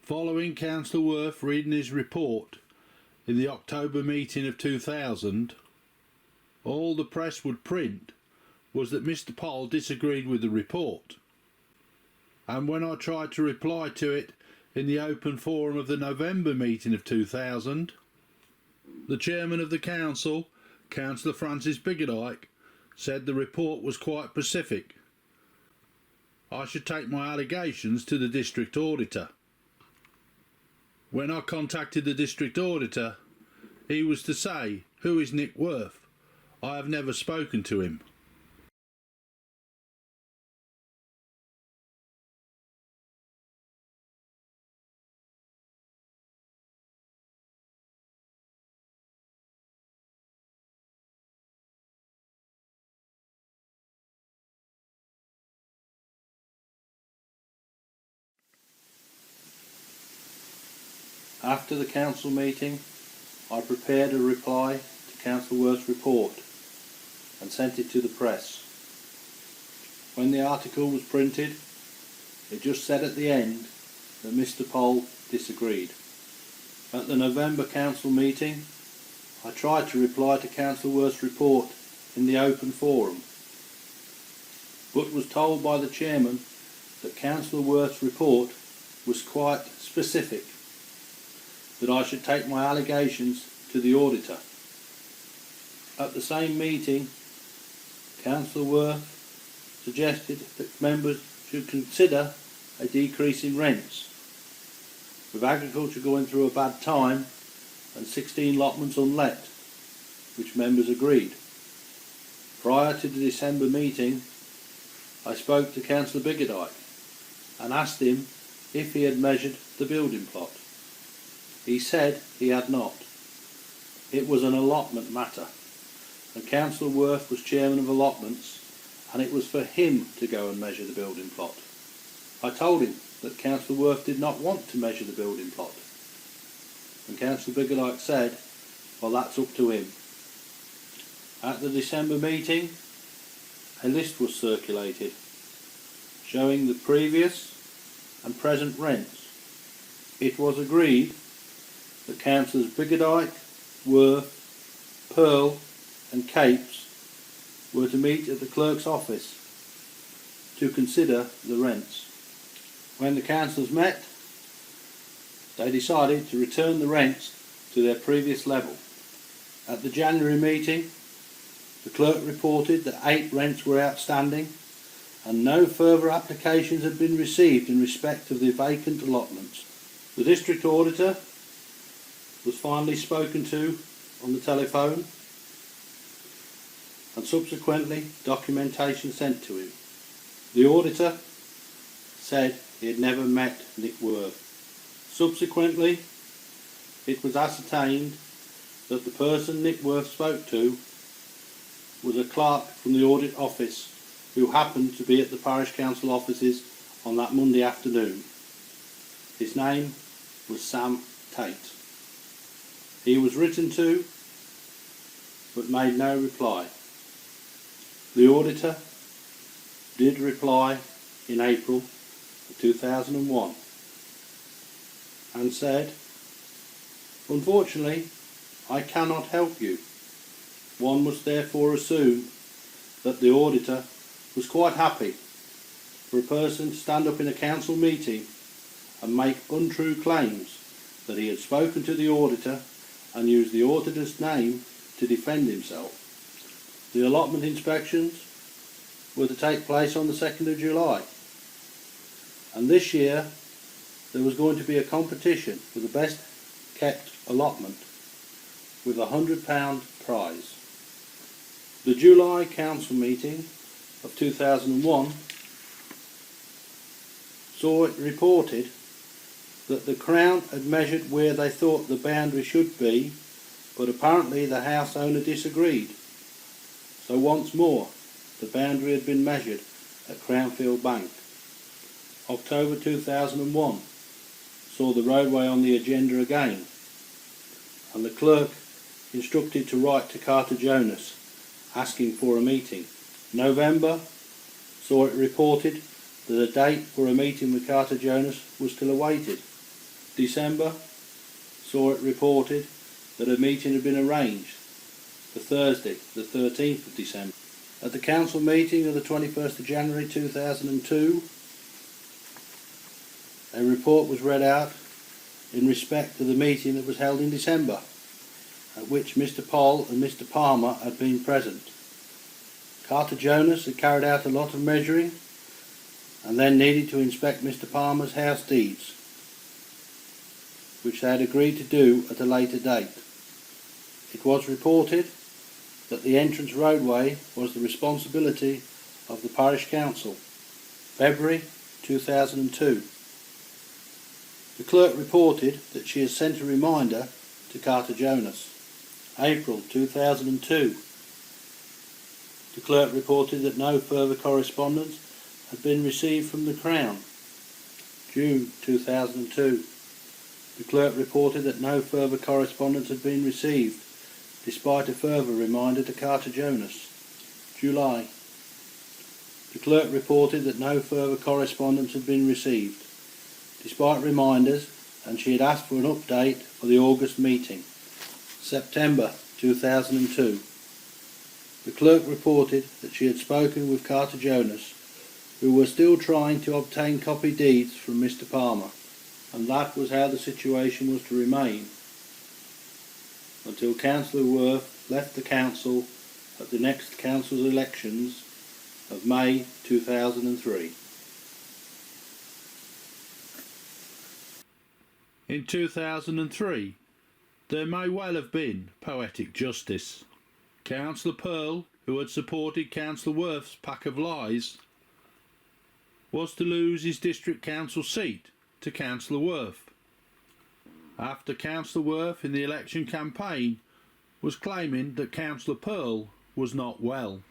Following Councillor Worth reading his report in the October meeting of 2000, all the press would print was that Mr. Poll disagreed with the report. And when I tried to reply to it in the open forum of the November meeting of 2000, the chairman of the council, Councillor Francis Biggerdike, said the report was quite specific. I should take my allegations to the district auditor. When I contacted the district auditor, he was to say, "Who is Nick Worth? I have never spoken to him." After the council meeting, I prepared a reply to Councillor Worth's report and sent it to the press. When the article was printed, it just said at the end that Mr. Poll disagreed. At the November council meeting, I tried to reply to Councillor Worth's report in the open forum, but was told by the chairman that Councillor Worth's report was quite specific, that I should take my allegations to the auditor. At the same meeting, Councillor Worth suggested that members should consider a decrease in rents. With agriculture going through a bad time and 16 allotments unlet, which members agreed. Prior to the December meeting, I spoke to Councillor Biggerdike and asked him if he had measured the building plot. He said he had not. It was an allotment matter, and Councillor Worth was chairman of allotments, and it was for him to go and measure the building plot. I told him that Councillor Worth did not want to measure the building plot, and Councillor Biggerdike said, well, that's up to him. At the December meeting, a list was circulated showing the previous and present rents. It was agreed that Councillors Biggerdike, Worth, Pearl and Capes were to meet at the clerk's office to consider the rents. When the councillors met, they decided to return the rents to their previous level. At the January meeting, the clerk reported that 8 rents were outstanding and no further applications had been received in respect of the vacant allotments. The district auditor was finally spoken to on the telephone and subsequently documentation sent to him. The auditor said he had never met Nick Worth. Subsequently, it was ascertained that the person Nick Worth spoke to was a clerk from the audit office who happened to be at the parish council offices on that Monday afternoon. His name was Sam Tate. He was written to but made no reply. The auditor did reply in April of 2001 and said, "Unfortunately, I cannot help you." One must therefore assume that the auditor was quite happy for a person to stand up in a council meeting and make untrue claims that he had spoken to the auditor and used the auditor's name to defend himself. The allotment inspections were to take place on the 2nd of July, and this year there was going to be a competition for the best kept allotment with a £100 prize. The July council meeting of 2001 saw it reported that the Crown had measured where they thought the boundary should be, but apparently the house owner disagreed. So once more, the boundary had been measured at Crownfield Bank. October 2001 saw the roadway on the agenda again, and the clerk instructed to write to Carter Jonas asking for a meeting. November saw it reported that a date for a meeting with Carter Jonas was still awaited. December saw it reported that a meeting had been arranged for Thursday, the 13th of December. At the council meeting of the 21st of January 2002, a report was read out in respect to the meeting that was held in December, at which Mr. Poll and Mr. Palmer had been present. Carter Jonas had carried out a lot of measuring and then needed to inspect Mr. Palmer's house deeds, which they had agreed to do at a later date. It was reported that the entrance roadway was the responsibility of the parish council. February 2002. The clerk reported that she has sent a reminder to Carter Jonas. April 2002. The clerk reported that no further correspondence had been received from the Crown. June 2002. The clerk reported that no further correspondence had been received, despite a further reminder to Carter Jonas. July. The clerk reported that no further correspondence had been received, despite reminders, and she had asked for an update for the August meeting. September 2002. The clerk reported that she had spoken with Carter Jonas, who was still trying to obtain copy deeds from Mr. Palmer, and that was how the situation was to remain until Councillor Worth left the council at the next council's elections of May 2003. In 2003, there may well have been poetic justice. Councillor Pearl, who had supported Councillor Worth's pack of lies, was to lose his district council seat to Councillor Worth, after Councillor Worth in the election campaign was claiming that Councillor Pearl was not well.